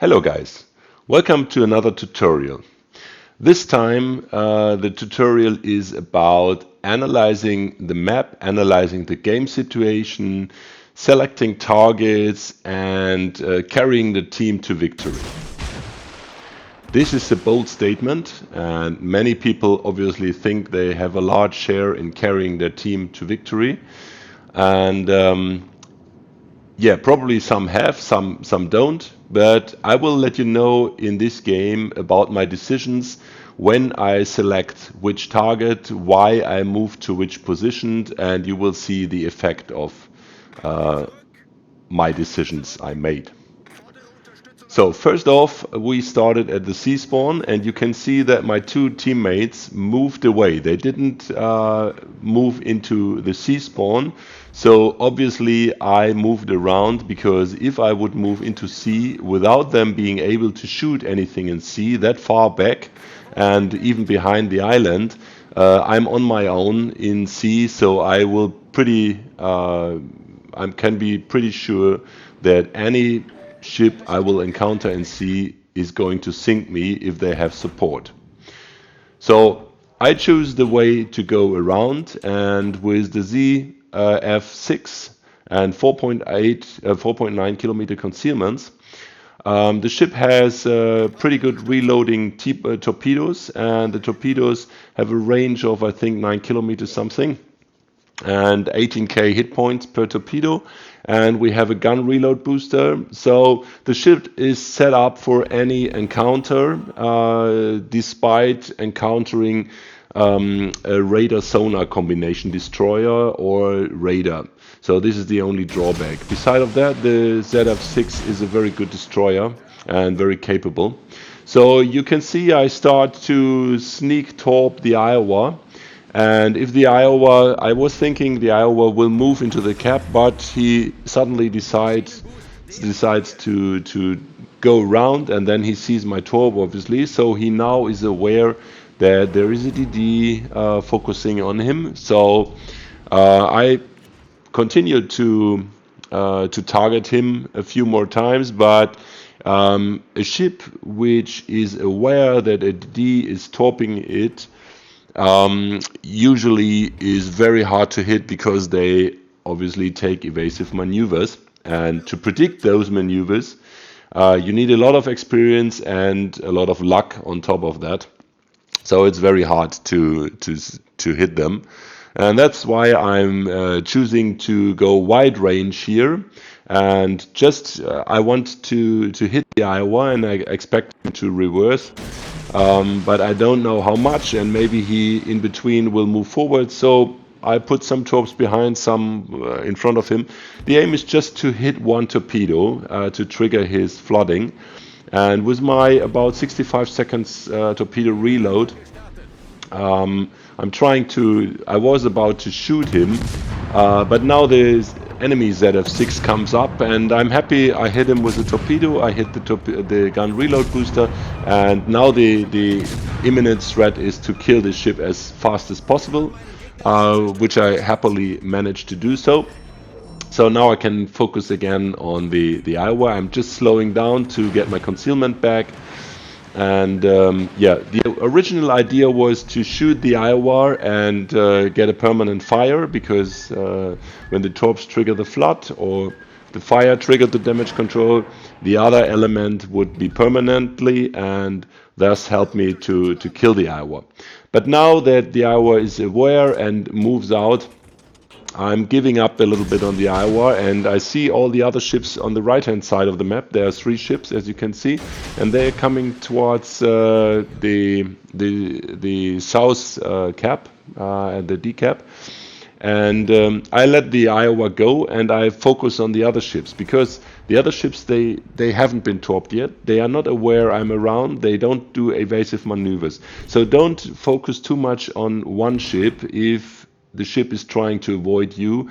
Hello guys, welcome to another tutorial. This time the tutorial is about analyzing the map, analyzing the game situation, selecting targets and carrying the team to victory. This is a bold statement and many people obviously think they have a large share in carrying their team to victory. And yeah, probably some have, some don't, but I will let you know in this game about my decisions when I select which target, why I move to which position, and you will see the effect of my decisions I made. So first off, we started at the C spawn, and you can see that my two teammates moved away. They didn't move into the C spawn. So obviously I moved around because if I would move into C without them being able to shoot anything in C that far back and even behind the island, I'm on my own in C. So I will I can be pretty sure that any ship I will encounter in sea is going to sink me if they have support. So I choose the way to go around, and with the Z F6 and 4.9 kilometer concealments, the ship has pretty good reloading torpedoes, and the torpedoes have a range of I think 9 kilometers something and 18k hit points per torpedo, and we have a gun reload booster. So the ship is set up for any encounter despite encountering a radar sonar combination, destroyer or radar. So this is the only drawback. Beside of that, the ZF6 is a very good destroyer and very capable. So you can see I start to sneak torp the Iowa. And if the Iowa, I was thinking the Iowa will move into the cap, but he suddenly decides to go around, and then he sees my torp, obviously. So he now is aware that there is a DD focusing on him. So I continued to target him a few more times, but a ship which is aware that a DD is torping it usually is very hard to hit because they obviously take evasive maneuvers. And to predict those maneuvers, you need a lot of experience and a lot of luck on top of that. So it's very hard to hit them. And that's why I'm choosing to go wide range here. And just I want to hit the Iowa, and I expect him to reverse. But I don't know how much, and maybe he in between will move forward. So I put some torps behind, some in front of him. The aim is just to hit one torpedo to trigger his flooding. And with my about 65 seconds torpedo reload, I was about to shoot him, but now the enemy ZF6 comes up, and I'm happy I hit him with a torpedo. I hit the gun reload booster, and now the imminent threat is to kill the ship as fast as possible, which I happily managed to do so. So now I can focus again on the Iowa. I'm just slowing down to get my concealment back. And yeah, the original idea was to shoot the Iowa and get a permanent fire, because when the torps trigger the flood or the fire triggered the damage control, the other element would be permanently and thus help me to kill the Iowa. But now that the Iowa is aware and moves out, I'm giving up a little bit on the Iowa, and I see all the other ships on the right-hand side of the map. There are 3 ships, as you can see, and they're coming towards the south cap and the D cap. And I let the Iowa go, and I focus on the other ships, because the other ships, they haven't been torped yet. They are not aware I'm around. They don't do evasive maneuvers. So don't focus too much on one ship if the ship is trying to avoid you.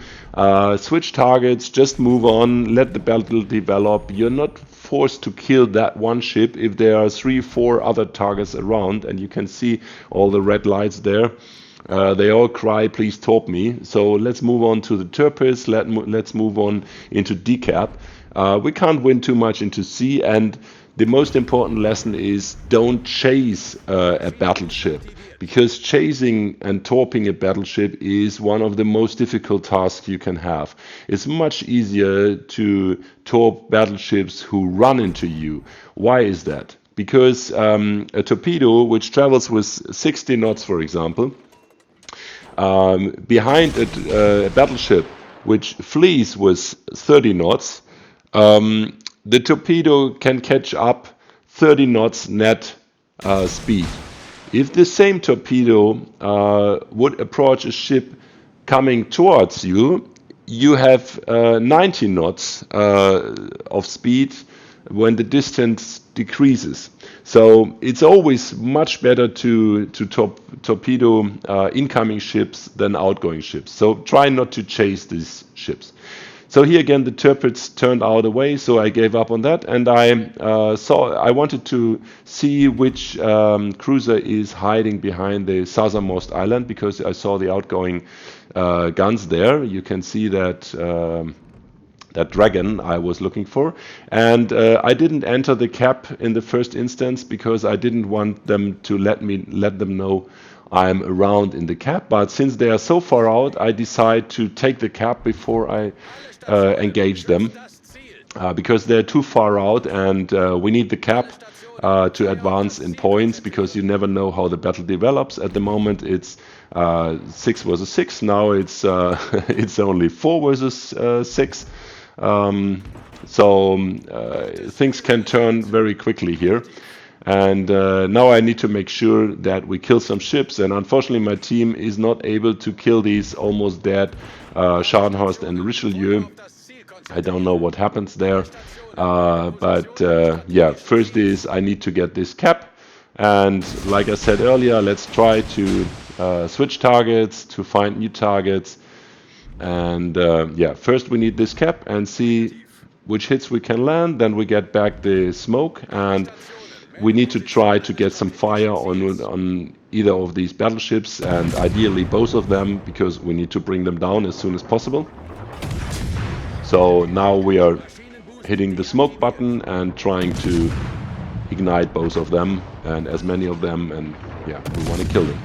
Switch targets, just move on, let the battle develop. You're not forced to kill that one ship if there are 3-4 other targets around, and you can see all the red lights there. They all cry, please torp me. So let's move on to the Turpis. Let's move on into decap. We can't win too much into C, and the most important lesson is don't chase a battleship, because chasing and torping a battleship is one of the most difficult tasks you can have. It's much easier to torp battleships who run into you. Why is that? Because a torpedo which travels with 60 knots, for example, behind a battleship which flees with 30 knots, the torpedo can catch up 30 knots net speed. If the same torpedo would approach a ship coming towards you, you have 90 knots of speed when the distance decreases. So it's always much better to torpedo incoming ships than outgoing ships. So try not to chase these ships. So here again, the turrets turned out away, so I gave up on that, and I wanted to see which cruiser is hiding behind the southernmost island, because I saw the outgoing guns there. You can see that that dragon I was looking for, and I didn't enter the cap in the first instance because I didn't want them to let them know I'm around in the cap. But since they are so far out, I decide to take the cap before I engage them, because they're too far out, and we need the cap to advance in points, because you never know how the battle develops. At the moment it's 6 versus 6. Now it's it's only 4 versus 6. Things can turn very quickly here, and now I need to make sure that we kill some ships, and unfortunately my team is not able to kill these almost dead Scharnhorst and Richelieu. I don't know what happens there, but yeah, first is I need to get this cap, and like I said earlier, let's try to switch targets to find new targets. And yeah, first we need this cap and see which hits we can land. Then we get back the smoke, and we need to try to get some fire on either of these battleships, and ideally both of them, because we need to bring them down as soon as possible. So now we are hitting the smoke button and trying to ignite both of them, and as many of them, and yeah, we want to kill them.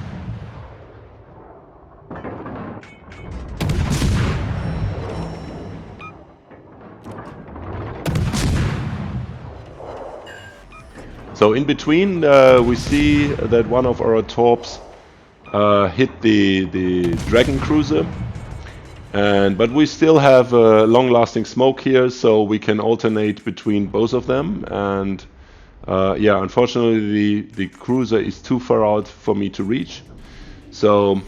So in between, we see that one of our torps hit the Dragon cruiser, but we still have long-lasting smoke here, so we can alternate between both of them. And yeah, unfortunately, the cruiser is too far out for me to reach. So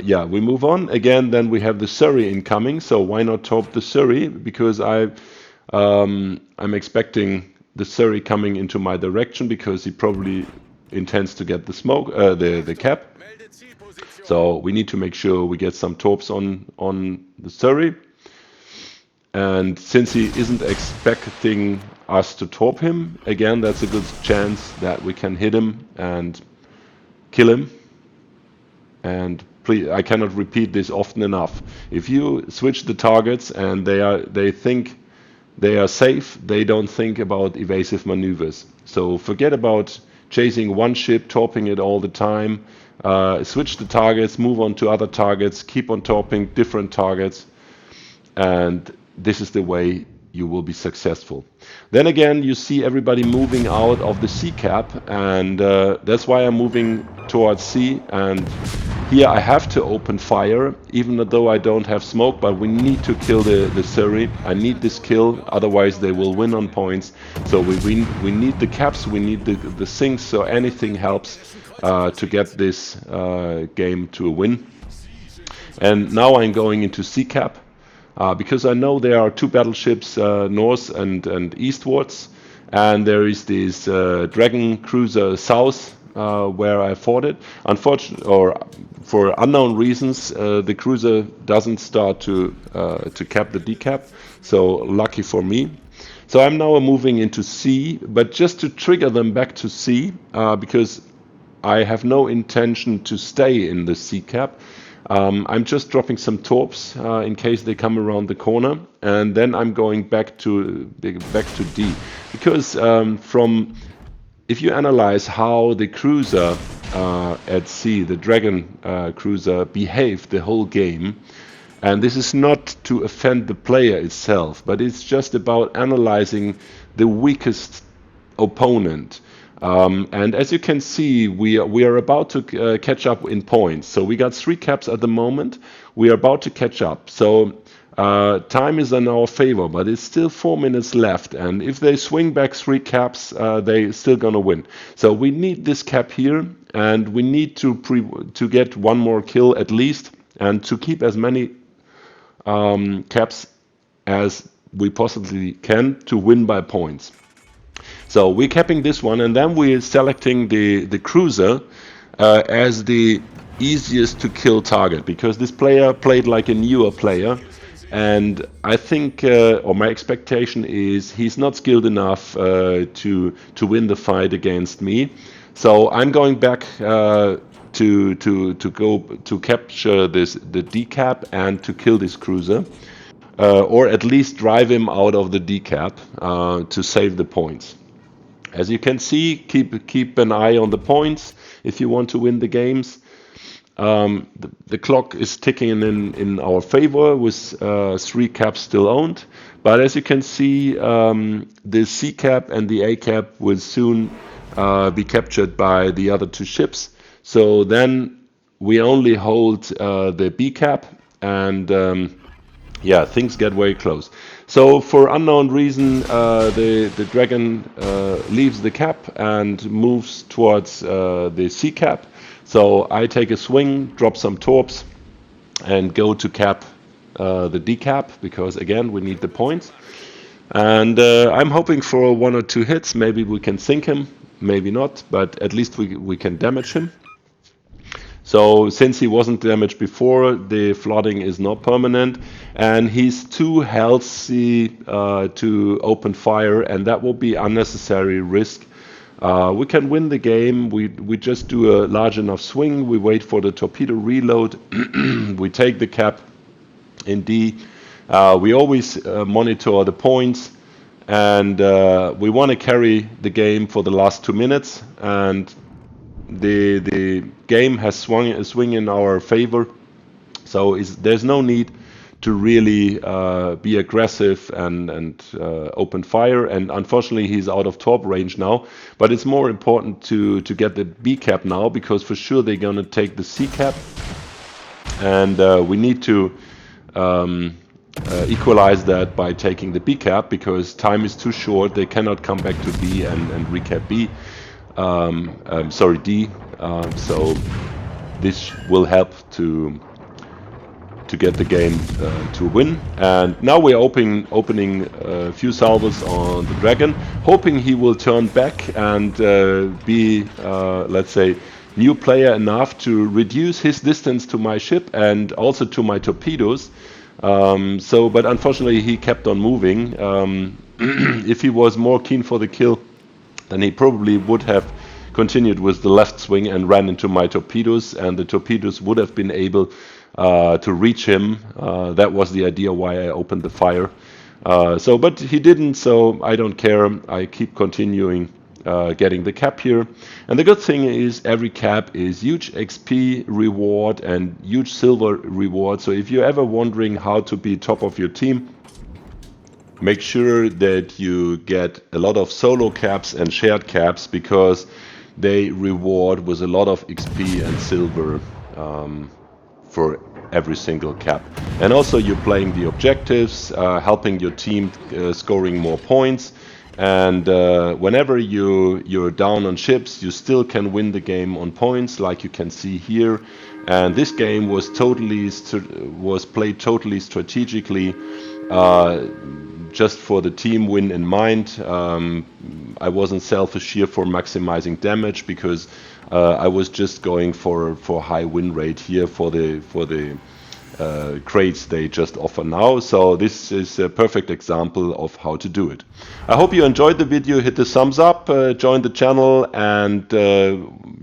yeah, we move on again. Then we have the Surrey incoming. So why not torp the Surrey? Because I'm expecting the Surrey coming into my direction, because he probably intends to get the smoke, the cap. So we need to make sure we get some torps on the Surrey. And since he isn't expecting us to torp him, again, that's a good chance that we can hit him and kill him. And please, I cannot repeat this often enough. If you switch the targets and they think they are safe, they don't think about evasive maneuvers. So forget about chasing one ship, torping it all the time. Switch the targets, move on to other targets, keep on torping different targets, and this is the way you will be successful. Then again, you see everybody moving out of the C cap, and that's why I'm moving towards C. And here I have to open fire, even though I don't have smoke, but we need to kill the Surrey. I need this kill, otherwise they will win on points. So we need the caps, we need the sinks, so anything helps to get this game to a win. And now I'm going into C cap, because I know there are two battleships north and eastwards, and there is this Dragon cruiser south where I fought it. Unfortunately, or for unknown reasons, the cruiser doesn't start to cap the decap. So lucky for me. So I'm now moving into C, but just to trigger them back to C, because I have no intention to stay in the C cap. I'm just dropping some torps in case they come around the corner, and then I'm going back to D. because from if you analyze how the cruiser at sea, the Dragon cruiser, behaved the whole game, and this is not to offend the player itself, but it's just about analyzing the weakest opponent. And as you can see, we are about to catch up in points. So we got 3 caps at the moment. We are about to catch up. So time is in our favor, but it's still 4 minutes left. And if they swing back 3 caps, they're still gonna win. So we need this cap here, and we need to get 1 more kill at least, and to keep as many caps as we possibly can to win by points. So we're capping this one, and then we're selecting the cruiser as the easiest to kill target, because this player played like a newer player, and I think, or my expectation is, he's not skilled enough to win the fight against me. So I'm going back to capture the decap and to kill this cruiser, or at least drive him out of the decap to save the points. As you can see, keep an eye on the points if you want to win the games. The clock is ticking in our favor with 3 caps still owned. But as you can see, the C cap and the A cap will soon be captured by the other 2 ships. So then we only hold the B cap, and yeah, things get very close. So for unknown reason, the Dragon leaves the cap and moves towards the C cap. So I take a swing, drop some torps, and go to cap the D cap, because again we need the points. And I'm hoping for 1 or 2 hits. Maybe we can sink him, maybe not, but at least we can damage him. So since he wasn't damaged before, the flooding is not permanent, and he's too healthy to open fire, and that will be unnecessary risk. We can win the game. We just do a large enough swing. We wait for the torpedo reload. We take the cap in D. We always monitor the points, and we want to carry the game for the last 2 minutes. And the game has swung a swing in our favor, so there's no need to really be aggressive and open fire. And unfortunately, he's out of torp range now. But it's more important to get the B cap now, because for sure they're gonna take the C cap, and we need to equalize that by taking the B cap, because time is too short. They cannot come back to B and recap B. Sorry, D. So this will help to get the game to win. And now we're opening a few salvos on the Dragon, hoping he will turn back and be, let's say, new player enough to reduce his distance to my ship and also to my torpedoes. But unfortunately, he kept on moving. If he was more keen for the kill, then he probably would have continued with the left swing and ran into my torpedoes, and the torpedoes would have been able to reach him. That was the idea why I opened the fire. But he didn't, so I don't care. I keep continuing getting the cap here. And the good thing is every cap is huge XP reward and huge silver reward. So if you're ever wondering how to be top of your team, make sure that you get a lot of solo caps and shared caps, because they reward with a lot of XP and silver for every single cap. And also you're playing the objectives, helping your team scoring more points. And whenever you're down on ships, you still can win the game on points, like you can see here. And this game was played totally strategically, just for the team win in mind. I wasn't selfish here for maximizing damage, because I was just going for high win rate here for the crates they just offer now. So this is a perfect example of how to do it. I hope you enjoyed the video. Hit the thumbs up, join the channel, and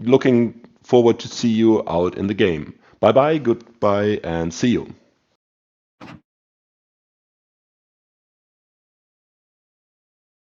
looking forward to see you out in the game. Bye bye, goodbye, and see you.